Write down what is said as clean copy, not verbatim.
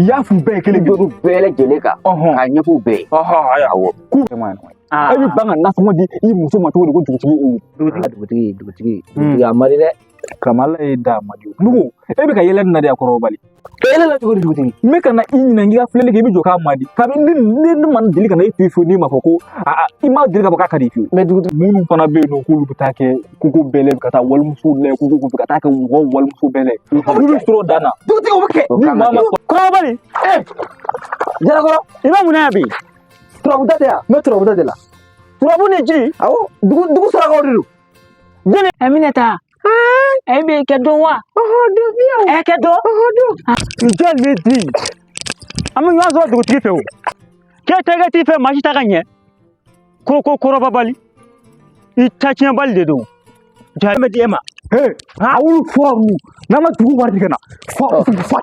y'a f'u bɛɛ kelen don bɛɛ lajɛlen kan k'a ɲɛfɔ bɛɛ awɔ ku ma e bɛ ban ka nasɔngɔ di i muso ma cogo di ko dugutigi a mari dɛ kamala ye da madi nugu e bɛ ka yɛlɛ na de kɔrɔ bali yɛlɛ la cogo di dugutigi n bɛ ka na i ɲininka i ka filɛli kɛ i bɛ jɔ k'a madi kabini ne ma deli ka na e fiyewu n'i ma fɔ ko i ma deli ka fɔ k'a ka di fiyewu mais dugutigi minnu fana bɛ yen nɔ k'olu bɛ taa kɛ koko bɛlɛ bɛ ka taa walimuso lajɛ koko bɛ ka taa kɛ mɔgɔ walimuso bɛlɛ olu bɛ sɔrɔ dan na dugutigi o bɛ kɛ ni maa ma kɔrɔbali jalakɔrɔ i bɛ mun na yan bi turabu ta tɛ yan n bɛ turabu ta de la turabu ni ji awɔ dugu sarakaw de don jeli Aminata e bɛ kɛ dɔn wa e kɛ dɔn jeli ni di an bɛ ɲɔgɔn sɔrɔ dugutigi fɛ o k'e tɛ kɛ t'i fɛ maa si ta ka ɲɛ ko kɔrɔbali i ta tiɲɛ bali de don jeli bɛ di e ma a wulu fura ninnu n'an ma dugu wari tigɛ na fa